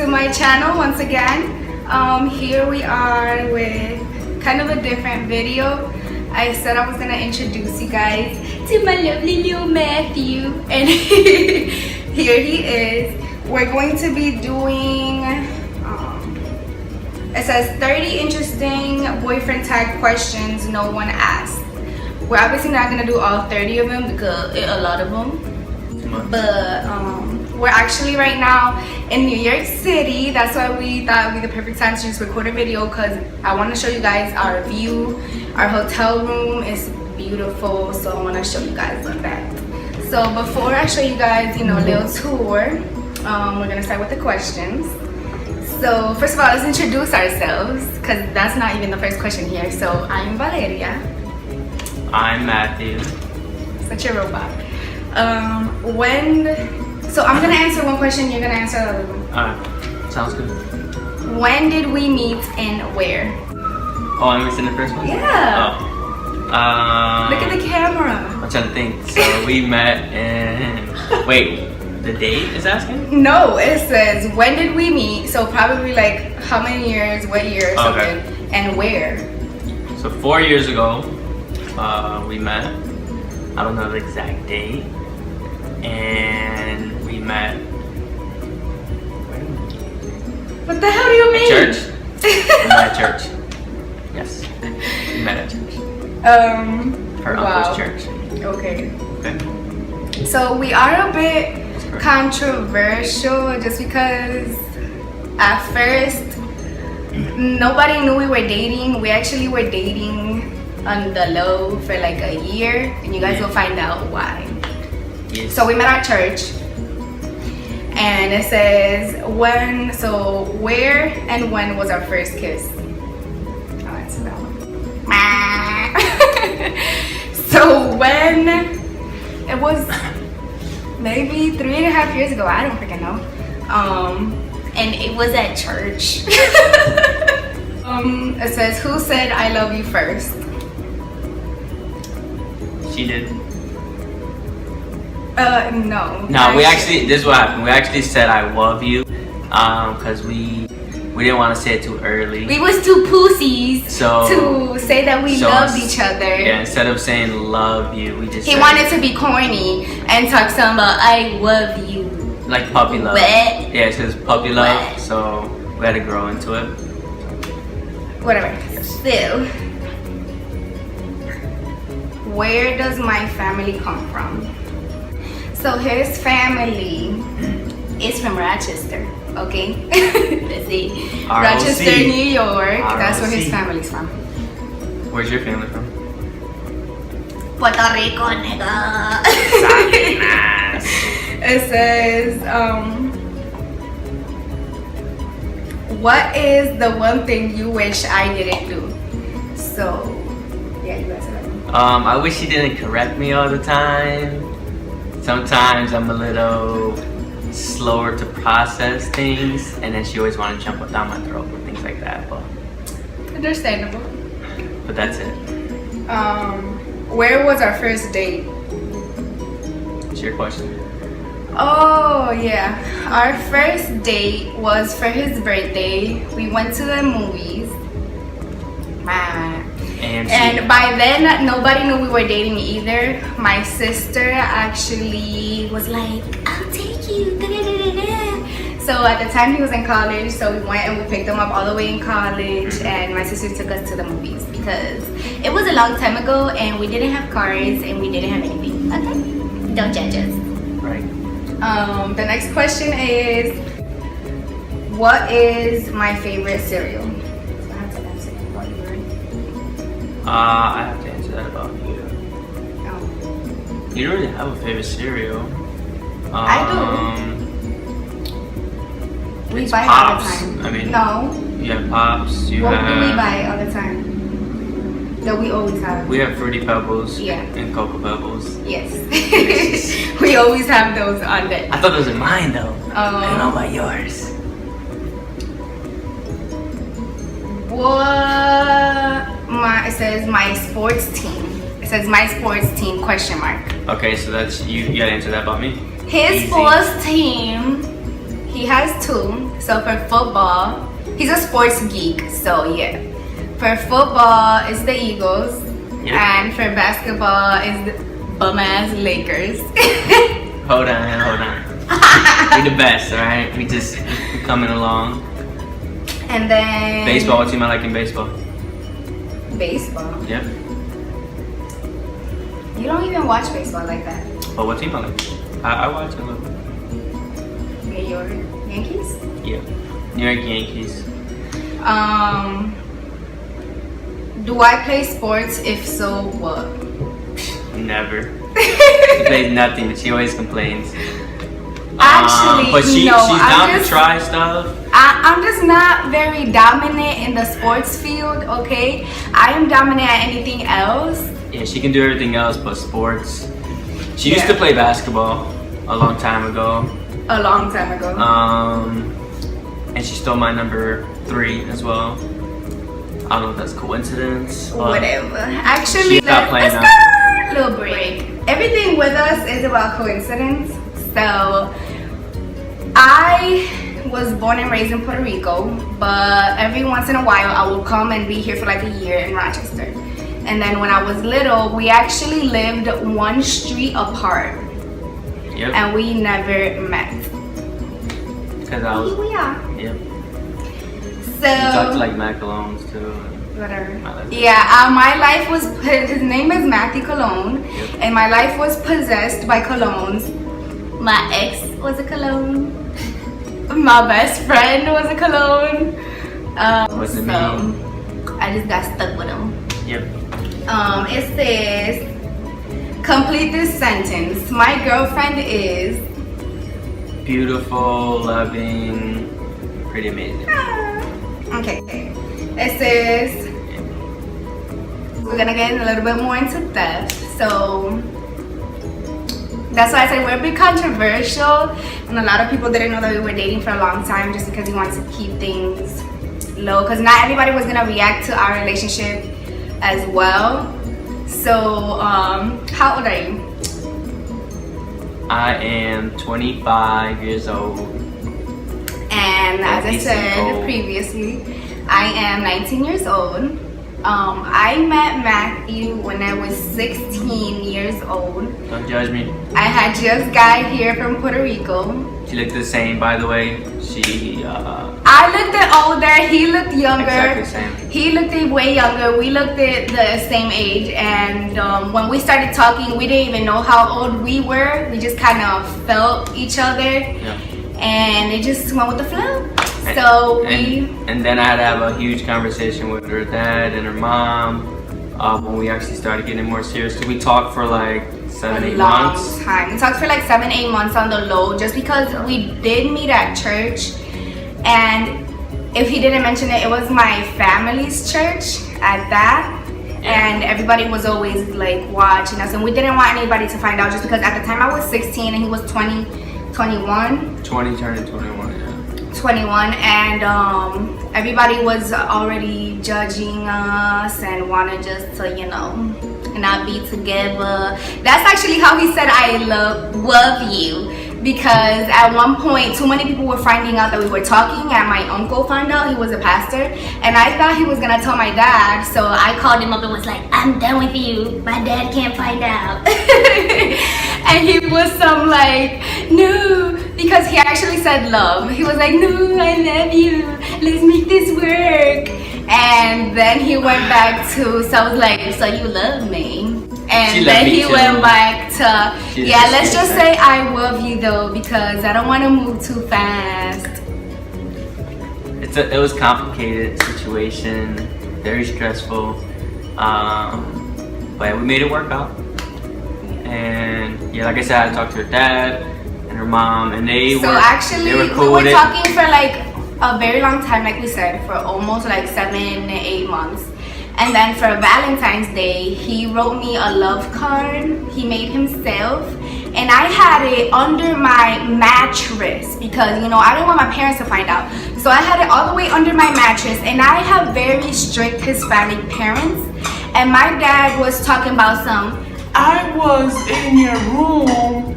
my channel once again. Here we are with kind of a different video. I said I was gonna introduce you guys to my lovely little Matthew, and here he is. We're going to be doing, it says 30 interesting boyfriend tag questions no one asked. We're obviously not gonna do all 30 of them because it's a lot of them. But we're actually right now in New York City. That's why we thought it would be the perfect time to just record a video, because I want to show you guys our view. Our hotel room is beautiful, so I want to show you guys that. So before I show you guys, a little tour, we're gonna start with the questions. So first of all, let's introduce ourselves, because that's not even the first question here. So I'm Valeria. I'm Matthew. Such a robot. So I'm gonna answer one question, you're gonna answer the other one. Alright, sounds good. When did we meet and where? Oh, I'm missing the first one? Yeah. Oh. Look at the camera. I'm trying to think. So we met in... Wait, the date is asking? No, it says when did we meet? So probably like how many years, what year or something, and where? So 4 years ago, we met. I don't know the exact date. And we met... What the hell do you mean? At church? We met at church. Yes. We met at church. Her uncle's church. Okay. Okay. So we are a bit controversial just because at first nobody knew we were dating. We actually were dating on the low for like a year, and you guys will find out why. Yes. So we met at church, and it says when, so where and when was our first kiss? I'll answer that one. So when, it was maybe 3.5 years ago, I don't freaking know. And it was at church. It says, who said I love you first? She did. No. No, we actually, this is what happened. We actually said I love you, because we didn't want to say it too early. We was too pussies to say that we loved each other. Yeah, instead of saying love you, we just He wanted to be corny and talk something about I love you. like puppy love. What? Yeah, it says puppy love, What? so we had to grow into it. Whatever. Still, where does my family come from? So his family is from Rochester, okay? Let's see. ROC. Rochester, New York. That's where his ROC. family's from. Where's your family from? Puerto Rico, nigga. It says, what is the one thing you wish I didn't do? So, yeah, you answer that one. I wish you didn't correct me all the time. Sometimes I'm a little slower to process things, and then she always wanted to jump down my throat and things like that. Understandable. But that's it. Where was our first date? It's your question. Oh yeah, our first date was for his birthday. We went to the movies. And by then, nobody knew we were dating either. My sister actually was like, I'll take you. So at the time he was in college, so we went and we picked him up all the way in college, and my sister took us to the movies because it was a long time ago and we didn't have cars and we didn't have anything. Okay? Don't judge us. Right. The next question is, what is my favorite cereal? So I have to answer that about you, right? I have to answer that about you. Oh. You don't really have a favorite cereal. I do. We It's buy Pops. all the time. I mean, no. You have Pops. You What have. do we buy all the time? That we always have. We have Fruity Pebbles. Yeah. And Cocoa Pebbles. Yes. We always have those on deck. I thought those were mine though. I don't know about yours. What? It says my sports team. It says my sports team question mark. Okay, so that's you. You gotta answer that about me. His Easy. sports team. He He has two. So for football, he's a sports geek. So yeah, for football it's the Eagles, and for basketball is the bum ass Lakers. Hold on. We're the best, alright? We coming along. And then baseball. What team I like in baseball? Baseball. Yep. You don't even watch baseball like that. But what team I like? I watch a little. New York Yankees? Yeah. New York Yankees. Do I play sports? If so, what? Never. She plays nothing. She always complains. Actually, but she's no, down to try stuff. I'm just not very dominant in the sports field, okay? I am dominant at anything else. Yeah, she can do everything else but sports. She used to play basketball a long time ago. And she stole my number 3 as well. I don't know if that's coincidence. Whatever. Actually, let's go. Little break. Everything with us is about coincidence. So, I was born and raised in Puerto Rico, but every once in a while I will come and be here for like a year in Rochester. And then when I was little, we actually lived one street apart. Yep. And we never met. Because I was. Here we are. Yep. So. You talked to like Matt Colognes too. Whatever. Yeah, my life was. His name is Matthew Cologne, and my life was possessed by colognes. My ex was a cologne. My best friend was a cologne. Wasn't me. I just got stuck with him. Yep. It says, complete this sentence. My girlfriend is beautiful, loving, pretty amazing. Okay. It says, we're gonna get a little bit more into depth. So that's why I said we're a bit controversial, and a lot of people didn't know that we were dating for a long time just because we wanted to keep things low, because not everybody was gonna react to our relationship as well. So how old are you? I am 25 years old. And as I said previously, I am 19 years old. I met Matthew when I was 16 years old. Don't judge me. I had just got here from Puerto Rico. She looked the same, by the way. I looked older, he looked younger. Exactly the same. He looked way younger. We looked at the same age, and when we started talking, we didn't even know how old we were. We just kind of felt each other, and it just went with the flow. And then I had to have a huge conversation with her dad and her mom when we actually started getting more serious. Because we talked for like 7-8 months. Time. We talked for like 7-8 months on the low, just because we did meet at church, and if he didn't mention it, it was my family's church at that. And everybody was always like watching us, and we didn't want anybody to find out, just because at the time I was 16 and he was 21. 20 turning 21, yeah. 21, and everybody was already judging us and wanted just to, you know, not be together. That's actually how he said I love you, because at one point too many people were finding out that we were talking, and my uncle found out. He was a pastor, and I thought he was gonna tell my dad, so I called him up and was like, I'm done with you, my dad can't find out. And he was like, no, because he actually said love. He was like, no, I love you, let's make this work. And then he went back to, so I was like, so you love me? And then he went back to, yeah, let's just say I love you though, because I don't want to move too fast. It was a complicated situation, very stressful, but we made it work out. And yeah, like I said, I talked to her dad and her mom, and they were cool with it. We were talking for like a very long time, like we said, for almost like 7-8 months. And then for Valentine's Day, he wrote me a love card. He made himself, and I had it under my mattress because, you know, I didn't want my parents to find out. So I had it all the way under my mattress, and I have very strict Hispanic parents. And my dad was talking about I was in your room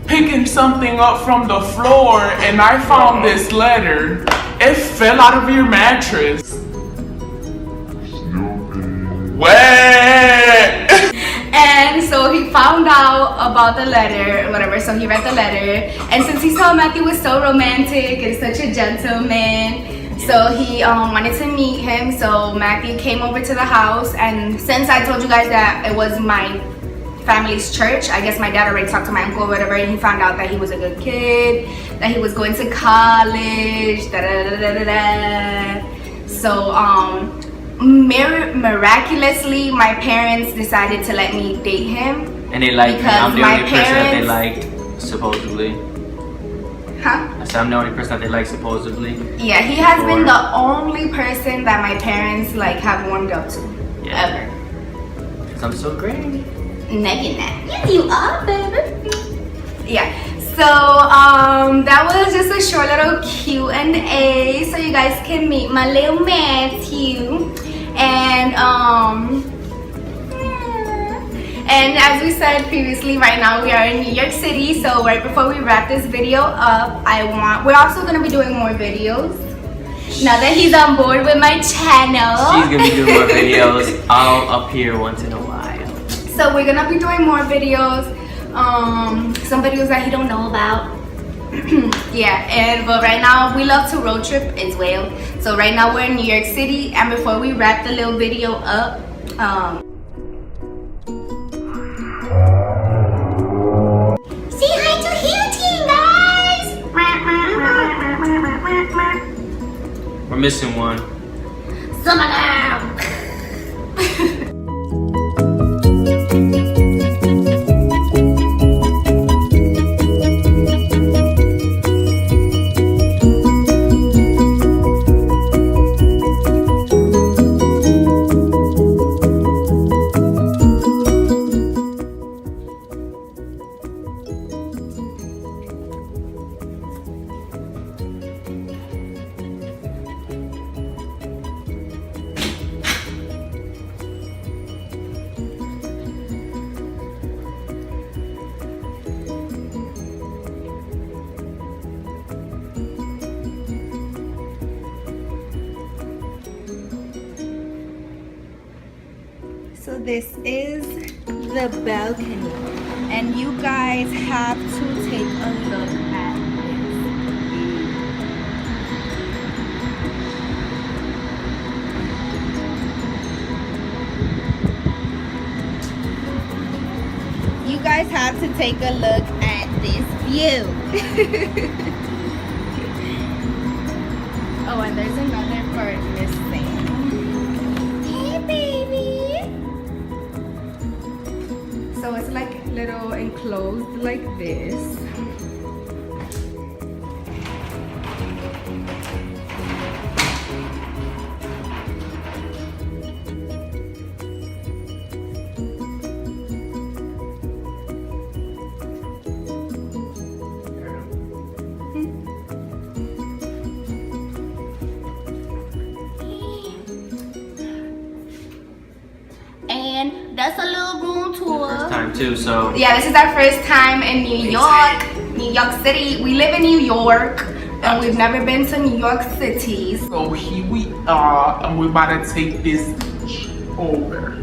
picking something up from the floor and I found this letter. It fell out of your mattress. What? And so he found out about the letter, whatever, so he read the letter. And since he saw Matthew was so romantic and such a gentleman, so he wanted to meet him. So Matthew came over to the house, and since I told you guys that it was my family's church, I guess my dad already talked to my uncle or whatever, and he found out that he was a good kid, that he was going to college, So miraculously, my parents decided to let me date him. And they liked me. I'm the only person that they liked, supposedly. Huh? I said I'm the only person that they like, supposedly. Yeah, he has been the only person that my parents like have warmed up to, ever. Because I'm so great. Naked that. Yes, you are, baby. Yeah. So that was just a short little Q&A, so you guys can meet my little Matthew. And as we said previously, right now we are in New York City. So right before we wrap this video up, we're also gonna be doing more videos. Now that he's on board with my channel, she's gonna be doing more videos. I'll appear once in a while. So we're gonna be doing more videos. Some videos that he don't know about. Yeah, but right now we love to road trip as well. So right now we're in New York City, and before we wrap the little video up, say hi to Hilton, guys. We're missing one. Summer now. So this is the balcony, and you guys have to take a look at this. You guys have to take a look at this view. Oh, and there's another part missing. Hey, baby. So it's like little enclosed like this. And that's a little room tour. First time too, so yeah, this is our first time in New York City. We live in New York, and we've never been to New York City. So here we are, and we're about to take this over.